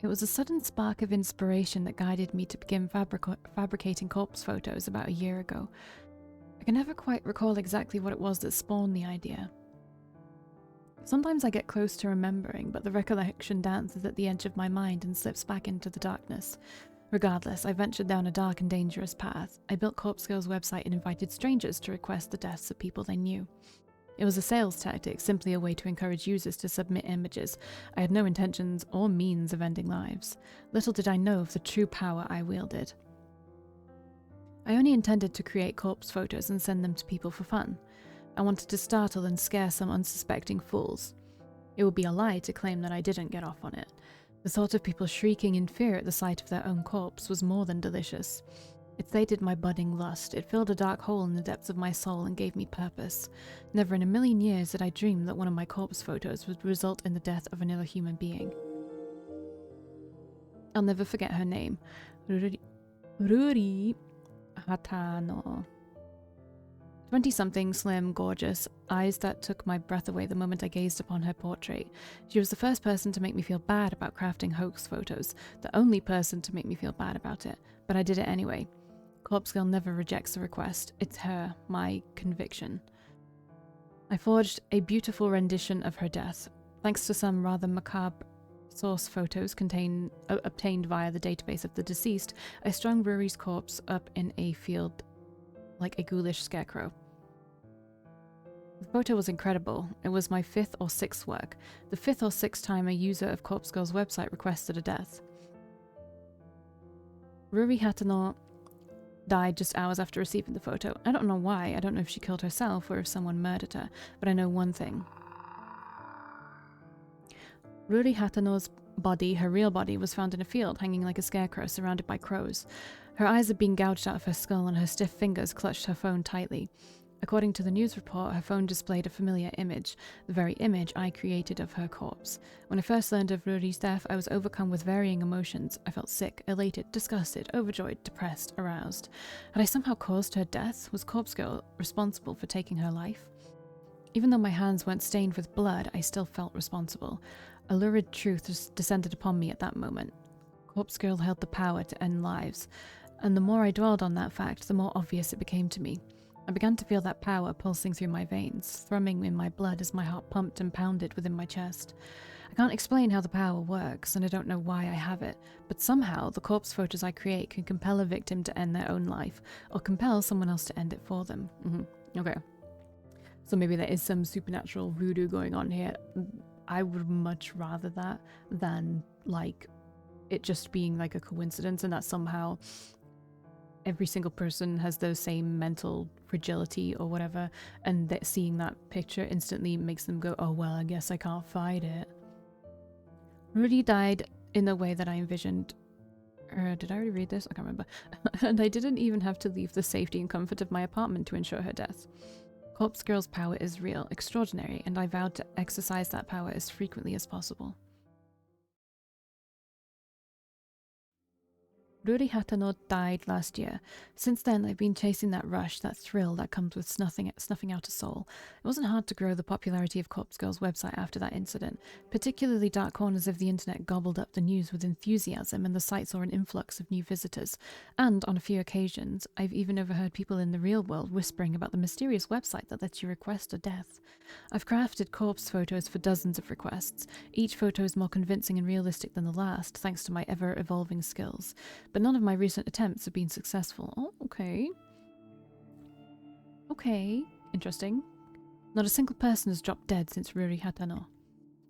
It was a sudden spark of inspiration that guided me to begin fabricating corpse photos about a year ago. I can never quite recall exactly what it was that spawned the idea. Sometimes I get close to remembering, but the recollection dances at the edge of my mind and slips back into the darkness. Regardless, I ventured down a dark and dangerous path. I built Corpse Girl's website and invited strangers to request the deaths of people they knew. It was a sales tactic, simply a way to encourage users to submit images. I had no intentions or means of ending lives. Little did I know of the true power I wielded. I only intended to create corpse photos and send them to people for fun. I wanted to startle and scare some unsuspecting fools. It would be a lie to claim that I didn't get off on it. The thought of people shrieking in fear at the sight of their own corpse was more than delicious. It sated my budding lust, it filled a dark hole in the depths of my soul and gave me purpose. Never in a million years did I dream that one of my corpse photos would result in the death of another human being. I'll never forget her name. Ruri Hatano. 20-something, slim, gorgeous, eyes that took my breath away the moment I gazed upon her portrait. She was the first person to make me feel bad about crafting hoax photos, the only person to make me feel bad about it, but I did it anyway. Corpse Girl never rejects a request. It's her, my conviction. I forged a beautiful rendition of her death. Thanks to some rather macabre source photos obtained via the database of the deceased, I strung Ruri's corpse up in a field like a ghoulish scarecrow. The photo was incredible. It was my 5th or 6th work, the 5th or 6th time a user of Corpse Girl's website requested a death. Ruri Hatano died just hours after receiving the photo. I don't know why. I don't know if she killed herself or if someone murdered her, but I know one thing. Ruri Hatano's body, her real body, was found in a field, hanging like a scarecrow surrounded by crows. Her eyes had been gouged out of her skull and her stiff fingers clutched her phone tightly. According to the news report, her phone displayed a familiar image, the very image I created of her corpse. When I first learned of Ruri's death, I was overcome with varying emotions. I felt sick, elated, disgusted, overjoyed, depressed, aroused. Had I somehow caused her death? Was Corpse Girl responsible for taking her life? Even though my hands weren't stained with blood, I still felt responsible. A lurid truth descended upon me at that moment. Corpse Girl held the power to end lives, and the more I dwelled on that fact, the more obvious it became to me. I began to feel that power pulsing through my veins, thrumming in my blood as my heart pumped and pounded within my chest. I can't explain how the power works, and I don't know why I have it, but somehow the corpse photos I create can compel a victim to end their own life, or compel someone else to end it for them. Okay. So maybe there is some supernatural voodoo going on here. I would much rather that than, like, it just being like a coincidence and that somehow every single person has those same mental fragility or whatever, and that seeing that picture instantly makes them go, oh well, I guess I can't fight it. Rudy died in the way that I envisioned. Did I already read this? I can't remember. And I didn't even have to leave the safety and comfort of my apartment to ensure her death. Corpse Girl's power is real, extraordinary, and I vowed to exercise that power as frequently as possible. Ruri Hatano died last year. Since then, I've been chasing that rush, that thrill that comes with snuffing out a soul. It wasn't hard to grow the popularity of Corpse Girl's website after that incident. Particularly dark corners of the internet gobbled up the news with enthusiasm, and the site saw an influx of new visitors. And on a few occasions, I've even overheard people in the real world whispering about the mysterious website that lets you request a death. I've crafted corpse photos for dozens of requests. Each photo is more convincing and realistic than the last, thanks to my ever-evolving skills. But none of my recent attempts have been successful. Oh, okay. Okay, interesting. Not a single person has dropped dead since Ruri Hatano.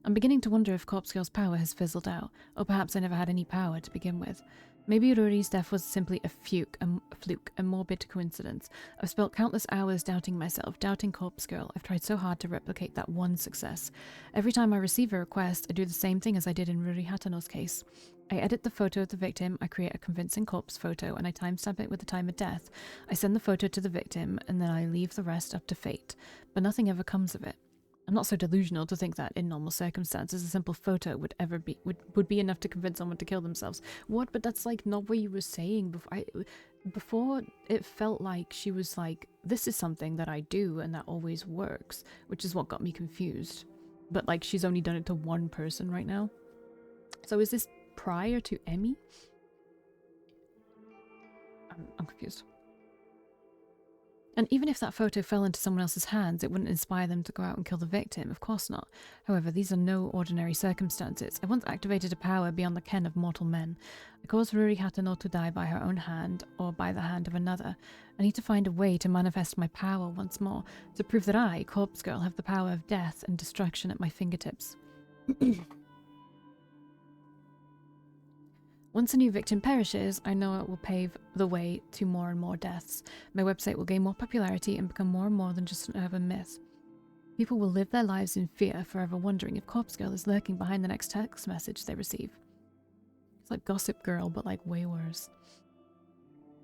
I'm beginning to wonder if Corpse Girl's power has fizzled out, or perhaps I never had any power to begin with. Maybe Ruri's death was simply a fluke, a morbid coincidence. I've spent countless hours doubting myself, doubting Corpse Girl. I've tried so hard to replicate that one success. Every time I receive a request, I do the same thing as I did in Ruri Hatano's case. I edit the photo of the victim, I create a convincing corpse photo, and I timestamp it with the time of death. I send the photo to the victim, and then I leave the rest up to fate. But nothing ever comes of it. I'm not so delusional to think that, in normal circumstances, a simple photo would be enough to convince someone to kill themselves. What? But that's, like, not what you were saying before. Before, it felt like she was like, this is something that I do, and that always works, which is what got me confused. But, like, she's only done it to one person right now. So is this prior to Emmy? I'm confused. And even if that photo fell into someone else's hands, it wouldn't inspire them to go out and kill the victim. Of course not. However, these are no ordinary circumstances. I once activated a power beyond the ken of mortal men. I caused Ruri Hatano to die by her own hand, or by the hand of another. I need to find a way to manifest my power once more, to prove that I, Corpse Girl, have the power of death and destruction at my fingertips. Once a new victim perishes, I know it will pave the way to more and more deaths. My website will gain more popularity and become more and more than just an urban myth. People will live their lives in fear, forever wondering if Corpse Girl is lurking behind the next text message they receive. It's like Gossip Girl, but like way worse.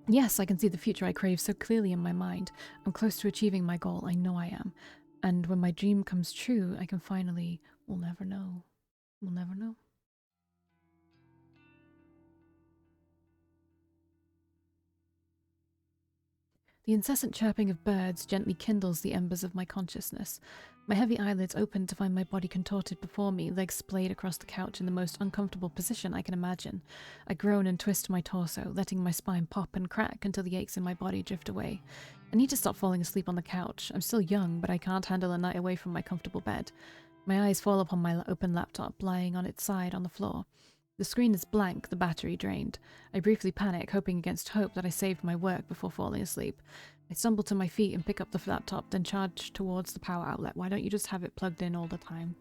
Yes, I can see the future I crave so clearly in my mind. I'm close to achieving my goal, I know I am. And when my dream comes true, I can finally... We'll never know. We'll never know. The incessant chirping of birds gently kindles the embers of my consciousness. My heavy eyelids open to find my body contorted before me, legs splayed across the couch in the most uncomfortable position I can imagine. I groan and twist my torso, letting my spine pop and crack until the aches in my body drift away. I need to stop falling asleep on the couch. I'm still young, but I can't handle a night away from my comfortable bed. My eyes fall upon my open laptop, lying on its side on the floor. The screen is blank, the battery drained. I briefly panic, hoping against hope that I saved my work before falling asleep. I stumble to my feet and pick up the laptop, then charge towards the power outlet. Why don't you just have it plugged in all the time?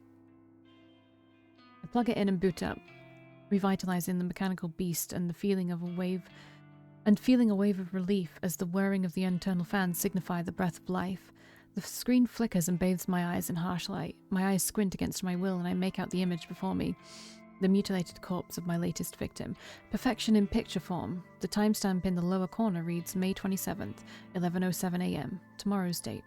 I plug it in and boot up, revitalizing the mechanical beast and feeling a wave of relief as the whirring of the internal fans signify the breath of life. The screen flickers and bathes my eyes in harsh light. My eyes squint against my will and I make out the image before me. The mutilated corpse of my latest victim. Perfection in picture form. The timestamp in the lower corner reads May 27th, 11:07 AM, tomorrow's date.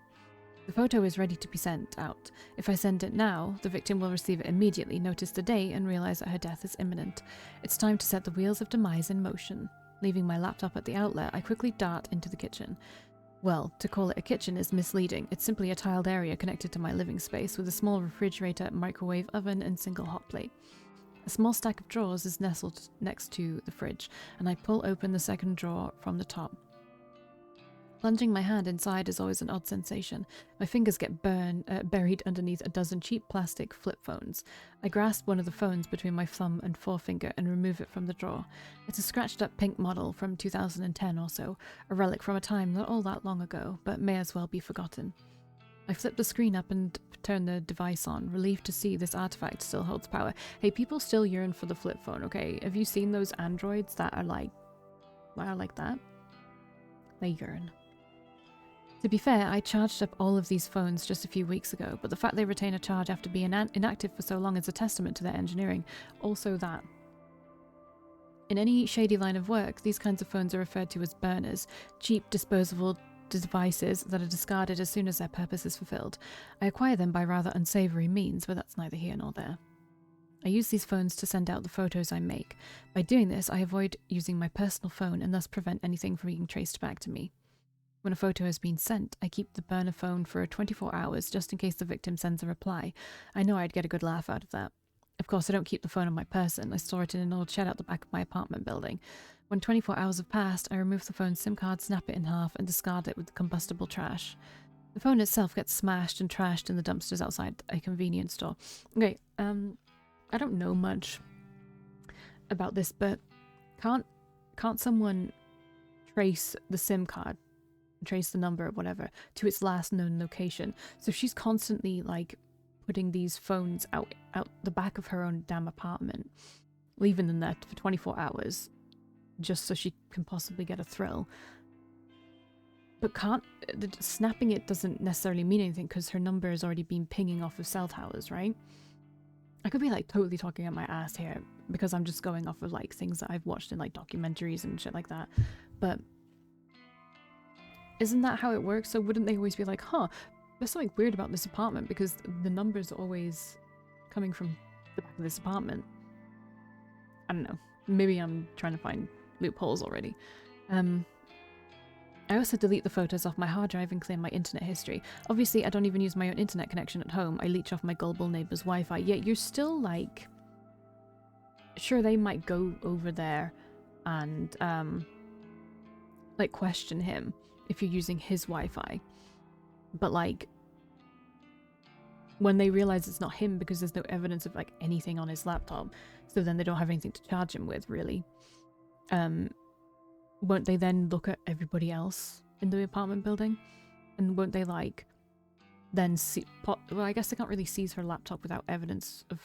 The photo is ready to be sent out. If I send it now, the victim will receive it immediately, notice the date, and realize that her death is imminent. It's time to set the wheels of demise in motion. Leaving my laptop at the outlet, I quickly dart into the kitchen. Well, to call it a kitchen is misleading. It's simply a tiled area connected to my living space with a small refrigerator, microwave oven, and single hot plate. A small stack of drawers is nestled next to the fridge, and I pull open the second drawer from the top. Plunging my hand inside is always an odd sensation. My fingers get buried underneath a dozen cheap plastic flip phones. I grasp one of the phones between my thumb and forefinger and remove it from the drawer. It's a scratched-up pink model from 2010 or so, a relic from a time not all that long ago, but may as well be forgotten. I flip the screen up and turn the device on, relieved to see this artifact still holds power. Hey, people still yearn for the flip phone, okay? Have you seen those androids that are like that? They yearn. To be fair, I charged up all of these phones just a few weeks ago, but the fact they retain a charge after being inactive for so long is a testament to their engineering. Also that. In any shady line of work, these kinds of phones are referred to as burners, cheap disposable devices that are discarded as soon as their purpose is fulfilled. I acquire them by rather unsavory means, but that's neither here nor there. I use these phones to send out the photos I make. By doing this, I avoid using my personal phone and thus prevent anything from being traced back to me. When a photo has been sent, I keep the burner phone for 24 hours just in case the victim sends a reply. I know I'd get a good laugh out of that. Of course, I don't keep the phone on my person. I store it in an old shed out the back of my apartment building. When 24 hours have passed, I remove the phone's SIM card, snap it in half, and discard it with combustible trash. The phone itself gets smashed and trashed in the dumpsters outside a convenience store. Okay, I don't know much about this, but can't someone trace the SIM card, trace the number or whatever, to its last known location? So she's constantly, like, putting these phones out the back of her own damn apartment, leaving them there for 24 hours, just so she can possibly get a thrill. But snapping it doesn't necessarily mean anything because her number has already been pinging off of cell towers, right? I could be like totally talking at my ass here because I'm just going off of like things that I've watched in like documentaries and shit like that. But isn't that how it works? So wouldn't they always be like, huh, there's something weird about this apartment because the numbers are always coming from the back of this apartment? I don't know. Maybe I'm trying to find loopholes already. I also delete the photos off my hard drive and clear my internet history. Obviously, I don't even use my own internet connection at home. I leech off my gullible neighbor's Wi-Fi, yet you're still, like, sure, they might go over there and like question him if you're using his Wi-Fi, but like when they realize it's not him because there's no evidence of like anything on his laptop, so then they don't have anything to charge him with, really, won't they then look at everybody else in the apartment building, and won't they like then see, well, I guess they can't really seize her laptop without evidence of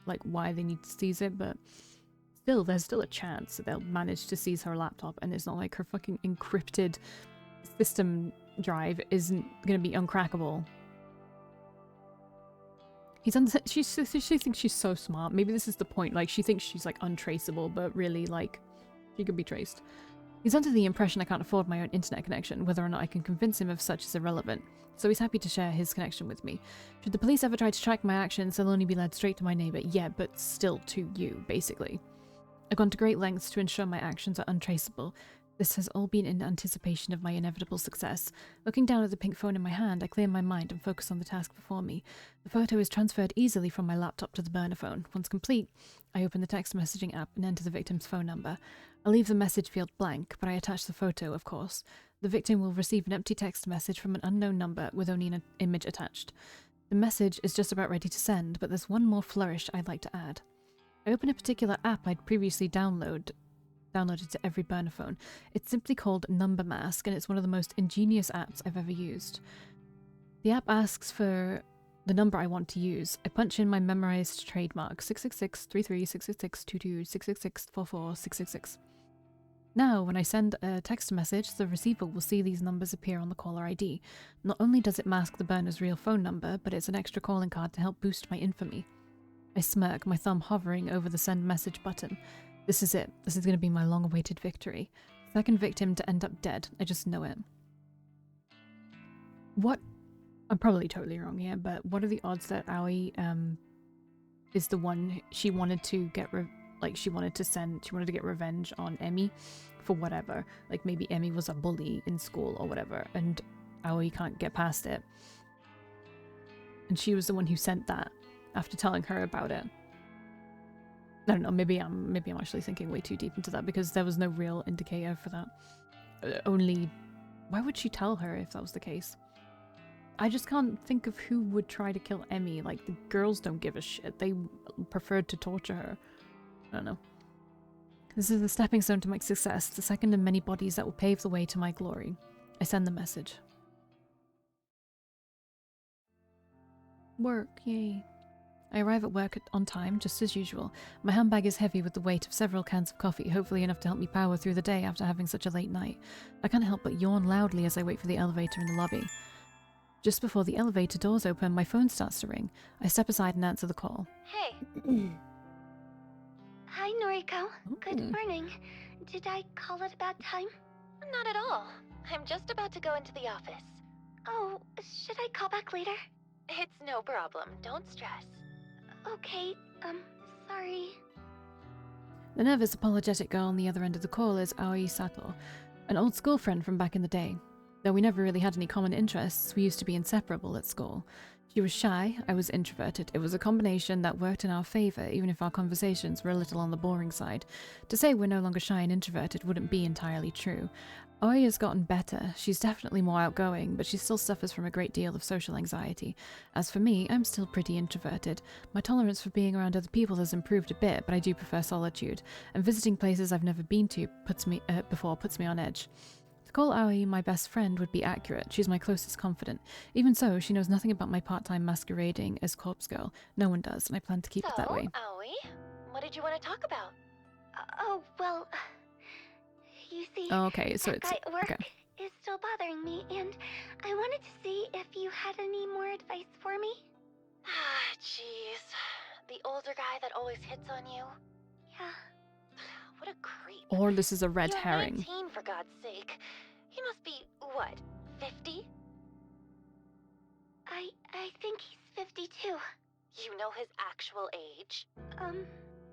like why they need to seize it, but still, there's still a chance that they'll manage to seize her laptop, and it's not like her fucking encrypted system drive isn't gonna be uncrackable. She thinks she's so smart. Maybe this is the point. Like, she thinks she's like untraceable, but really, like, she could be traced. He's under the impression I can't afford my own internet connection. Whether or not I can convince him of such is irrelevant, so he's happy to share his connection with me. Should the police ever try to track my actions, they'll only be led straight to my neighbour. Yeah, but still to you, basically. I've gone to great lengths to ensure my actions are untraceable. This has all been in anticipation of my inevitable success. Looking down at the pink phone in my hand, I clear my mind and focus on the task before me. The photo is transferred easily from my laptop to the burner phone. Once complete, I open the text messaging app and enter the victim's phone number. I leave the message field blank, but I attach the photo, of course. The victim will receive an empty text message from an unknown number with only an image attached. The message is just about ready to send, but there's one more flourish I'd like to add. I open a particular app I'd previously downloaded to every burner phone. It's simply called Number Mask, and it's one of the most ingenious apps I've ever used. The app asks for the number I want to use. I punch in my memorized trademark 666-33, 666-22, 666-44, 666. Now, when I send a text message, the receiver will see these numbers appear on the caller ID. Not only does it mask the burner's real phone number, but it's an extra calling card to help boost my infamy. I smirk, my thumb hovering over the send message button. This is it. This is going to be my long-awaited victory. Second victim to end up dead. I just know it. What? I'm probably totally wrong here, but what are the odds that Aoi is the one she wanted to get she wanted to get revenge on Emmy for whatever. Like maybe Emmy was a bully in school or whatever, and Aoi can't get past it. And she was the one who sent that after telling her about it. I don't know, maybe I'm actually thinking way too deep into that, because there was no real indicator for that. Why would she tell her if that was the case? I just can't think of who would try to kill Emmy. Like, the girls don't give a shit. They preferred to torture her. I don't know. This is the stepping stone to my success, the second of many bodies that will pave the way to my glory. I send the message. Work, yay. I arrive at work on time, just as usual. My handbag is heavy with the weight of several cans of coffee, hopefully enough to help me power through the day after having such a late night. I can't help but yawn loudly as I wait for the elevator in the lobby. Just before the elevator doors open, my phone starts to ring. I step aside and answer the call. Hey. Hi, Noriko. Good morning. Did I call at a bad time? Not at all. I'm just about to go into the office. Oh, should I call back later? It's no problem. Don't stress. Okay, sorry. The nervous, apologetic girl on the other end of the call is Aoi Sato, an old school friend from back in the day. Though we never really had any common interests, we used to be inseparable at school. She was shy, I was introverted. It was a combination that worked in our favour, even if our conversations were a little on the boring side. To say we're no longer shy and introverted wouldn't be entirely true. Aoi has gotten better. She's definitely more outgoing, but she still suffers from a great deal of social anxiety. As for me, I'm still pretty introverted. My tolerance for being around other people has improved a bit, but I do prefer solitude, and visiting places I've never been to puts me on edge. To call Aoi my best friend would be accurate. She's my closest confidant. Even so, she knows nothing about my part-time masquerading as corpse girl. No one does, and I plan to keep it that way. Aoi, what did you want to talk about? Oh, well, you see, okay, so that it's guy at work okay. is still bothering me, and I wanted to see if you had any more advice for me. Ah, jeez. The older guy that always hits on you? Yeah. What a creep. Or this is a red You're herring. 19, for God's sake. He must be, what, 50? I think he's 52. You know his actual age?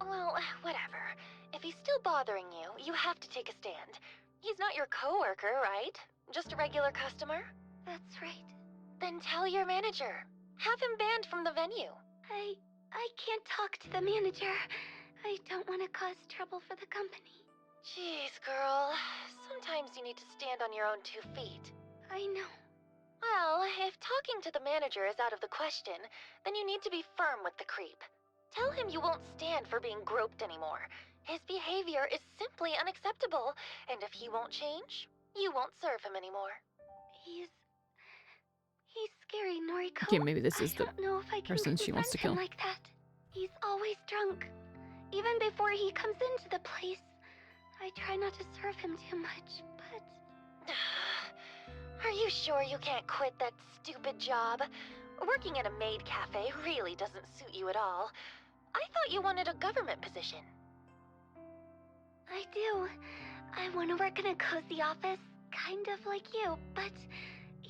Well, whatever. If he's still bothering you, you have to take a stand. He's not your coworker, right? Just a regular customer? That's right. Then tell your manager. Have him banned from the venue. I can't talk to the manager. I don't want to cause trouble for the company. Jeez, girl. Sometimes you need to stand on your own 2 feet. I know. Well, if talking to the manager is out of the question, then you need to be firm with the creep. Tell him you won't stand for being groped anymore. His behavior is simply unacceptable, and if he won't change, you won't serve him anymore. He's scary, Noriko. Okay, maybe this is I the don't know if I can person she wants confront to him kill. like that. He's always drunk. Even before he comes into the place. I try not to serve him too much, but... Are you sure you can't quit that stupid job? Working at a maid cafe really doesn't suit you at all. I thought you wanted a government position. I do. I want to work in a cozy office, kind of like you, but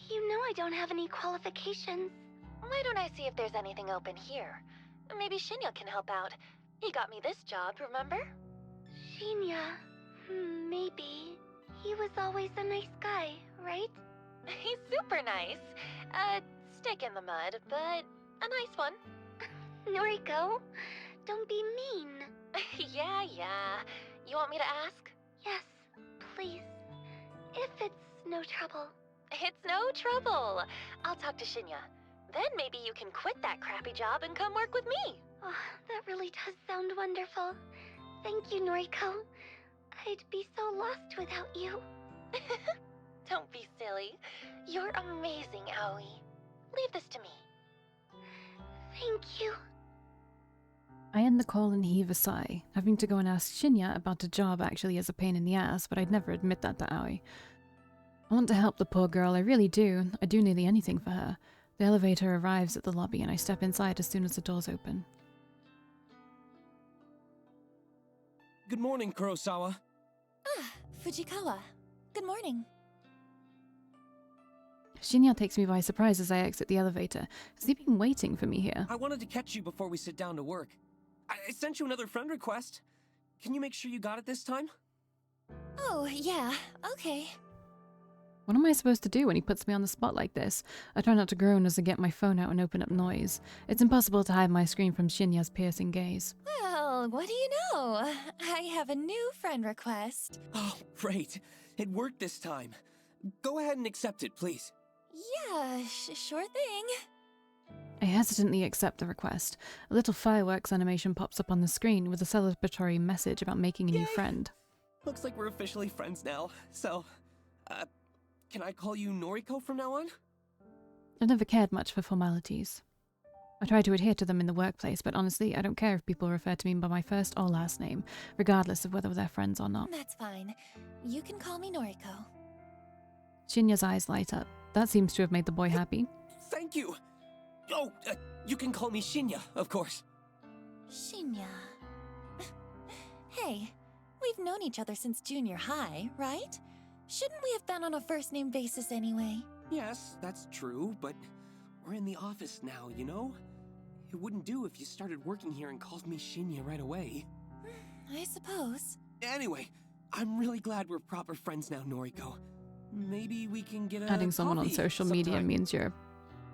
you know I don't have any qualifications. Why don't I see if there's anything open here? Maybe Shinya can help out. He got me this job, remember? Shinya... maybe. He was always a nice guy, right? He's super nice. Stick in the mud, but a nice one. Noriko, don't be mean. Yeah. You want me to ask? Yes, please. If it's no trouble. It's no trouble. I'll talk to Shinya. Then maybe you can quit that crappy job and come work with me. Oh, that really does sound wonderful. Thank you, Noriko. I'd be so lost without you. Don't be silly. You're amazing, Aoi. Leave this to me. Thank you. I end the call and heave a sigh. Having to go and ask Shinya about a job actually is a pain in the ass, but I'd never admit that to Aoi. I want to help the poor girl, I really do. I'd do nearly anything for her. The elevator arrives at the lobby and I step inside as soon as the doors open. Good morning, Kurosawa. Ah, Fujikawa. Good morning. Shinya takes me by surprise as I exit the elevator. Has he been waiting for me here? I wanted to catch you before we sit down to work. I sent you another friend request. Can you make sure you got it this time? Oh, yeah, okay. What am I supposed to do when he puts me on the spot like this? I try not to groan as I get my phone out and open up noise. It's impossible to hide my screen from Shinya's piercing gaze. Well, what do you know? I have a new friend request. Oh, great. It worked this time. Go ahead and accept it, please. Yeah, sure thing. I hesitantly accept the request. A little fireworks animation pops up on the screen with a celebratory message about making a new Yay! friend. Looks like we're officially friends now. So, can I call you Noriko from now on? I never cared much for formalities. I try to adhere to them in the workplace, but honestly, I don't care if people refer to me by my first or last name, regardless of whether they're friends or not. That's fine. You can call me Noriko. Shinya's eyes light up. That seems to have made the boy happy. Thank you. Oh, you can call me Shinya, of course. Shinya. Hey, we've known each other since junior high, right? Shouldn't we have been on a first-name basis anyway? Yes, that's true, but we're in the office now, you know? It wouldn't do if you started working here and called me Shinya right away. I suppose. Anyway, I'm really glad we're proper friends now, Noriko. Maybe we can get a Adding someone on coffee social media sometime. means you're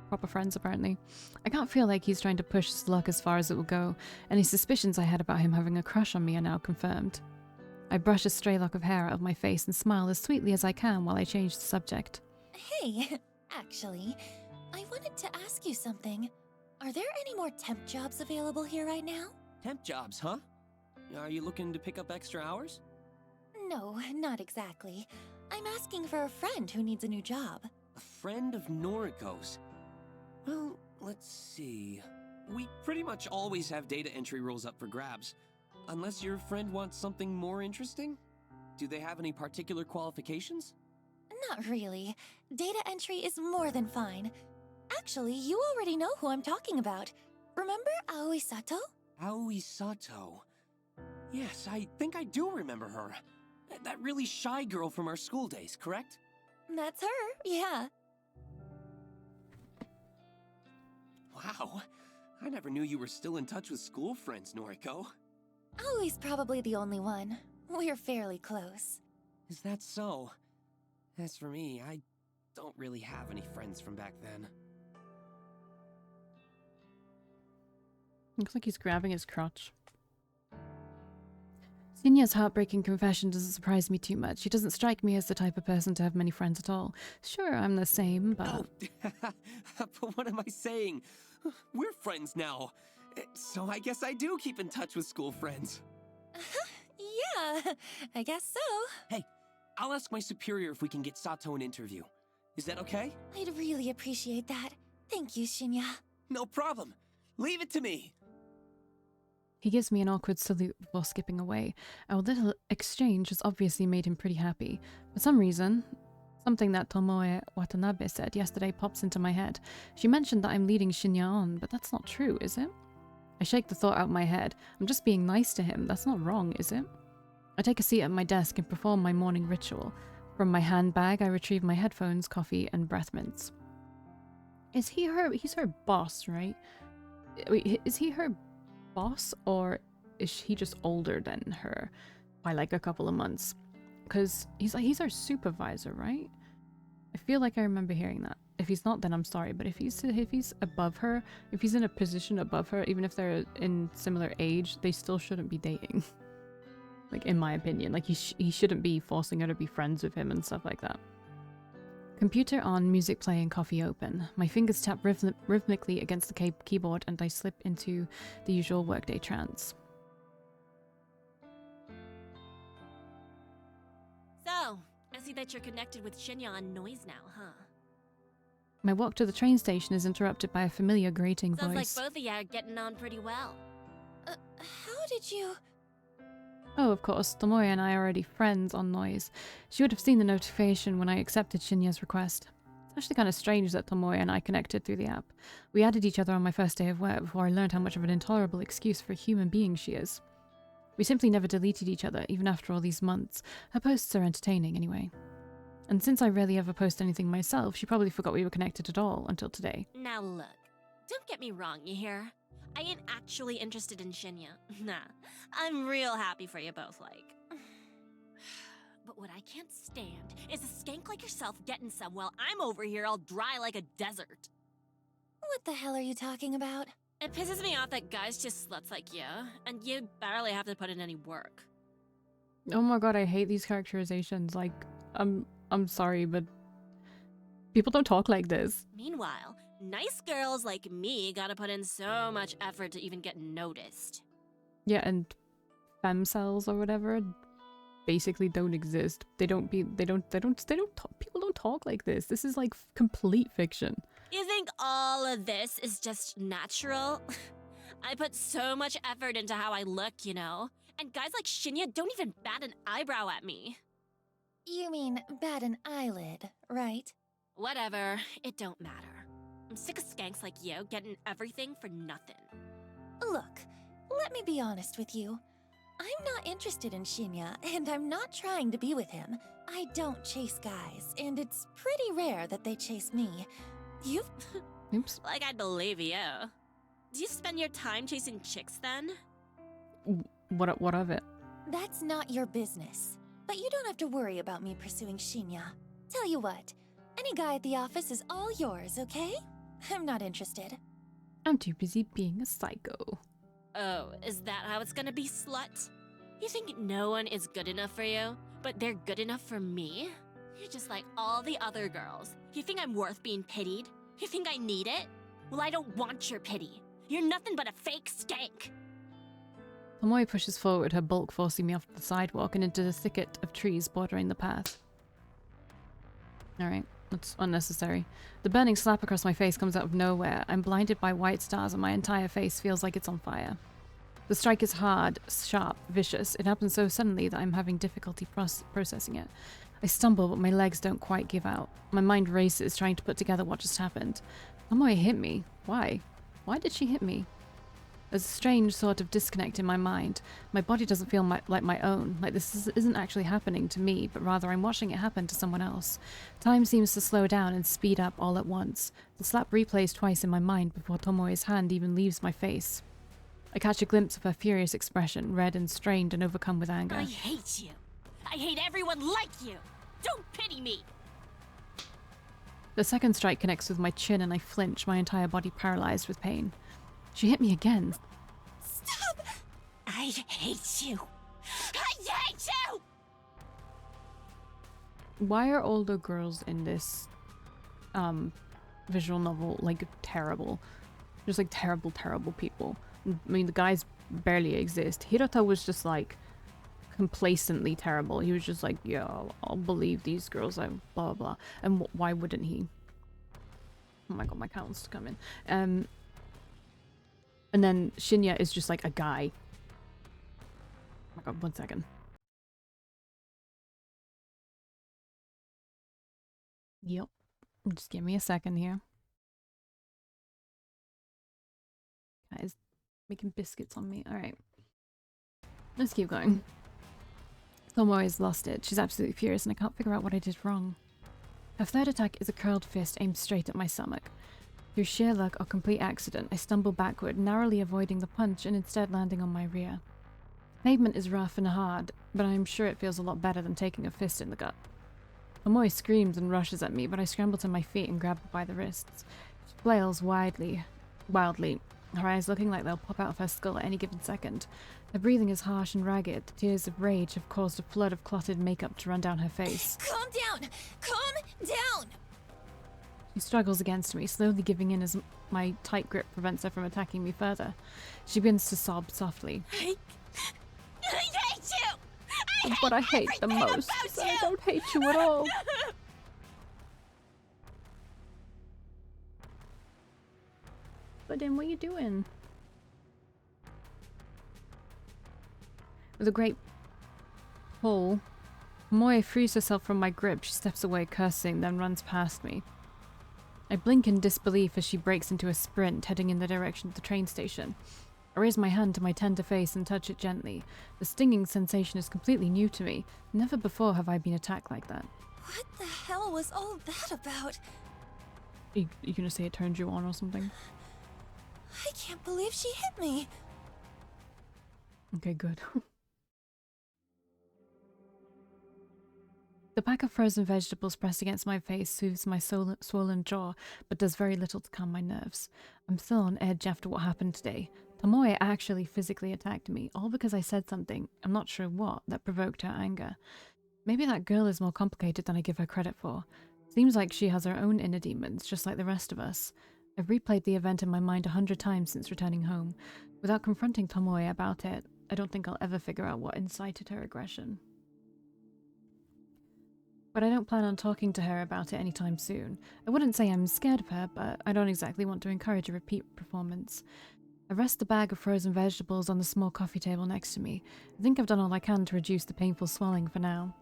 proper friends, apparently. I can't feel like he's trying to push his luck as far as it will go. Any suspicions I had about him having a crush on me are now confirmed. I brush a stray lock of hair out of my face and smile as sweetly as I can while I change the subject. Hey, actually, I wanted to ask you something. Are there any more temp jobs available here right now? Temp jobs, huh? Are you looking to pick up extra hours? No, not exactly. I'm asking for a friend who needs a new job. A friend of Noriko's. Well, let's see. We pretty much always have data entry roles up for grabs. Unless your friend wants something more interesting? Do they have any particular qualifications? Not really. Data entry is more than fine. Actually, you already know who I'm talking about. Remember Aoi Sato? Aoi Sato. Yes, I think I do remember her. That really shy girl from our school days, correct? That's her, yeah. Wow, I never knew you were still in touch with school friends, Noriko. Aoi's probably the only one. We're fairly close. Is that so? As for me, I don't really have any friends from back then. Looks like he's grabbing his crotch. Sinya's heartbreaking confession doesn't surprise me too much. She doesn't strike me as the type of person to have many friends at all. Sure, I'm the same, but... Oh, but what am I saying? We're friends now. So I guess I do keep in touch with school friends. Yeah, I guess so. Hey, I'll ask my superior if we can get Sato an interview. Is that okay? I'd really appreciate that. Thank you, Shinya. No problem. Leave it to me. He gives me an awkward salute before skipping away. Our little exchange has obviously made him pretty happy. For some reason, something that Tomoe Watanabe said yesterday pops into my head. She mentioned that I'm leading Shinya on, but that's not true, is it? I shake the thought out of my head. I'm just being nice to him. That's not wrong, is it? I take a seat at my desk and perform my morning ritual. From my handbag, I retrieve my headphones, coffee, and breath mints. He's her boss, right? Wait, is he her boss, or is he just older than her by like a couple of months? Because he's our supervisor, right? I feel like I remember hearing that. If he's not, then I'm sorry, but if he's above her, if he's in a position above her, even if they're in similar age, they still shouldn't be dating. Like, in my opinion, like he shouldn't be forcing her to be friends with him and stuff like that. Computer on, music playing, coffee open. My fingers tap rhythmically against the keyboard and I slip into the usual workday trance. So, I see that you're connected with Shinya on noise now, huh? My walk to the train station is interrupted by a familiar grating Sounds voice. like both of you are getting on pretty well. How did you... Oh, of course, Tomoe and I are already friends on Noise. She would have seen the notification when I accepted Shinya's request. It's actually kind of strange that Tomoe and I connected through the app. We added each other on my first day of work before I learned how much of an intolerable excuse for a human being she is. We simply never deleted each other, even after all these months. Her posts are entertaining, anyway. And since I rarely ever post anything myself, she probably forgot we were connected at all until today. Now look, don't get me wrong, you hear? I ain't actually interested in Shinya. Nah, I'm real happy for you both, like. But what I can't stand is a skank like yourself getting some while I'm over here all dry like a desert. What the hell are you talking about? It pisses me off that guys just sluts like you, and you barely have to put in any work. Oh my god, I hate these characterizations. Like, I'm sorry, but people don't talk like this. Meanwhile, nice girls like me gotta put in so much effort to even get noticed. Yeah, and femcells or whatever basically don't exist. People don't talk like this. This is like complete fiction. You think all of this is just natural? I put so much effort into how I look, you know? And guys like Shinya don't even bat an eyebrow at me. You mean bat an eyelid, right? Whatever, it don't matter. I'm sick of skanks like you getting everything for nothing. Look, let me be honest with you. I'm not interested in Shinya, and I'm not trying to be with him. I don't chase guys, and it's pretty rare that they chase me. You've... Oops. Like I'd believe you. Do you spend your time chasing chicks then? What of it? That's not your business. But you don't have to worry about me pursuing Shinya. Tell you what, any guy at the office is all yours, okay? I'm not interested. I'm too busy being a psycho. Oh, is that how it's gonna be, slut? You think no one is good enough for you, but they're good enough for me? You're just like all the other girls. You think I'm worth being pitied? You think I need it? Well, I don't want your pity. You're nothing but a fake skank. Tomoe pushes forward, her bulk forcing me off the sidewalk and into the thicket of trees bordering the path. Alright, that's unnecessary. The burning slap across my face comes out of nowhere. I'm blinded by white stars and my entire face feels like it's on fire. The strike is hard, sharp, vicious. It happens so suddenly that I'm having difficulty processing it. I stumble, but my legs don't quite give out. My mind races, trying to put together what just happened. Tomoe hit me. Why? Why did she hit me? There's a strange sort of disconnect in my mind. My body doesn't feel like my own, like this isn't actually happening to me, but rather I'm watching it happen to someone else. Time seems to slow down and speed up all at once. The slap replays twice in my mind before Tomoe's hand even leaves my face. I catch a glimpse of her furious expression, red and strained and overcome with anger. I hate you. I hate everyone like you. Don't pity me. The second strike connects with my chin and I flinch, my entire body paralyzed with pain. She hit me again. Stop! I hate you. I hate you! Why are all the girls in this visual novel like terrible? Just like terrible, terrible people. I mean, the guys barely exist. Hirota was just like complacently terrible. He was just like, yeah, I'll believe these girls, I blah blah blah. And why wouldn't he? Oh my god, my cat wants to come in. And then Shinya is just like a guy. Oh my god, 1 second. Yep. Just give me a second here. Guys, making biscuits on me. Alright. Let's keep going. Tomoe's lost it. She's absolutely furious and I can't figure out what I did wrong. Her third attack is a curled fist aimed straight at my stomach. Through sheer luck or complete accident, I stumble backward, narrowly avoiding the punch and instead landing on my rear. The pavement is rough and hard, but I am sure it feels a lot better than taking a fist in the gut. Tomoe screams and rushes at me, but I scramble to my feet and grab her by the wrists. She flails wildly, her eyes looking like they'll pop out of her skull at any given second. Her breathing is harsh and ragged. Tears of rage have caused a flood of clotted makeup to run down her face. Calm down! Calm down! She struggles against me, slowly giving in as my tight grip prevents her from attacking me further. She begins to sob softly. I hate you! What I hate the most is that I don't hate you at all. But then what are you doing? With a great pull, Tomoe frees herself from my grip. She steps away, cursing, then runs past me. I blink in disbelief as she breaks into a sprint, heading in the direction of the train station. I raise my hand to my tender face and touch it gently. The stinging sensation is completely new to me. Never before have I been attacked like that. What the hell was all that about? You gonna say it turned you on or something? I can't believe she hit me. Okay, good. The pack of frozen vegetables pressed against my face soothes my swollen jaw, but does very little to calm my nerves. I'm still on edge after what happened today. Tomoe actually physically attacked me, all because I said something, I'm not sure what, that provoked her anger. Maybe that girl is more complicated than I give her credit for. Seems like she has her own inner demons, just like the rest of us. I've replayed the event in my mind 100 times since returning home. Without confronting Tomoe about it, I don't think I'll ever figure out what incited her aggression. But I don't plan on talking to her about it anytime soon. I wouldn't say I'm scared of her, but I don't exactly want to encourage a repeat performance. I rest the bag of frozen vegetables on the small coffee table next to me. I think I've done all I can to reduce the painful swelling for now.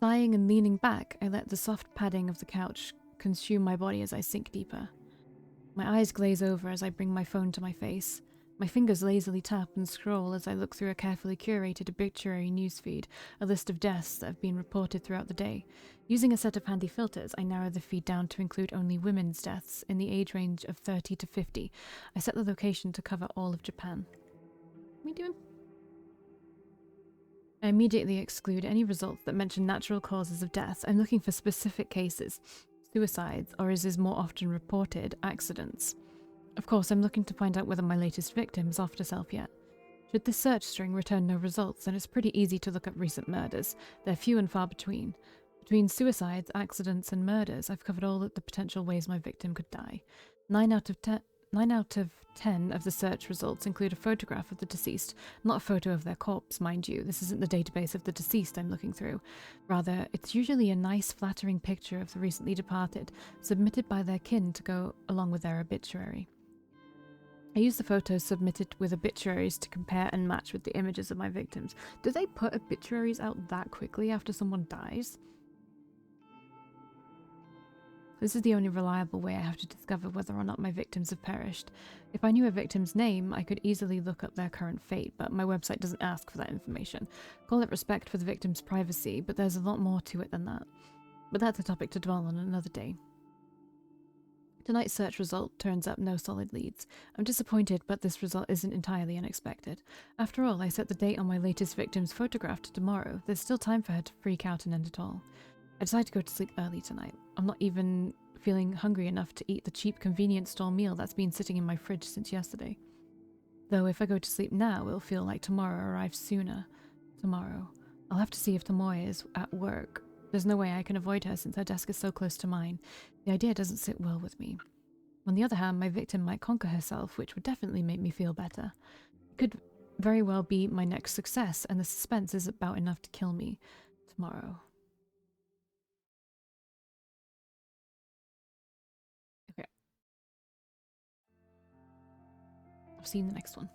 Sighing and leaning back, I let the soft padding of the couch consume my body as I sink deeper. My eyes glaze over as I bring my phone to my face. My fingers lazily tap and scroll as I look through a carefully curated obituary newsfeed, a list of deaths that have been reported throughout the day. Using a set of handy filters, I narrow the feed down to include only women's deaths in the age range of 30 to 50. I set the location to cover all of Japan. What are we doing? I immediately exclude any results that mention natural causes of death. I'm looking for specific cases, suicides, or as is more often reported, accidents. Of course, I'm looking to find out whether my latest victim is off to self yet. Should this search string return no results, then it's pretty easy to look up recent murders. They're few and far between. Between suicides, accidents, and murders, I've covered all the potential ways my victim could die. 9 out of 10 of the search results include a photograph of the deceased, not a photo of their corpse, mind you. This isn't the database of the deceased I'm looking through. Rather, it's usually a nice, flattering picture of the recently departed, submitted by their kin to go along with their obituary. I use the photos submitted with obituaries to compare and match with the images of my victims. Do they put obituaries out that quickly after someone dies? This is the only reliable way I have to discover whether or not my victims have perished. If I knew a victim's name, I could easily look up their current fate, but my website doesn't ask for that information. Call it respect for the victim's privacy, but there's a lot more to it than that. But that's a topic to dwell on another day. Tonight's search result turns up no solid leads. I'm disappointed, but this result isn't entirely unexpected. After all, I set the date on my latest victim's photograph to tomorrow. There's still time for her to freak out and end it all. I decide to go to sleep early tonight. I'm not even feeling hungry enough to eat the cheap convenience store meal that's been sitting in my fridge since yesterday. Though if I go to sleep now, it'll feel like tomorrow arrives sooner. Tomorrow. I'll have to see if Tomoe is at work. There's no way I can avoid her since her desk is so close to mine. The idea doesn't sit well with me. On the other hand, my victim might conquer herself, which would definitely make me feel better. It could very well be my next success, and the suspense is about enough to kill me. Tomorrow. Okay. I'll see you in the next one.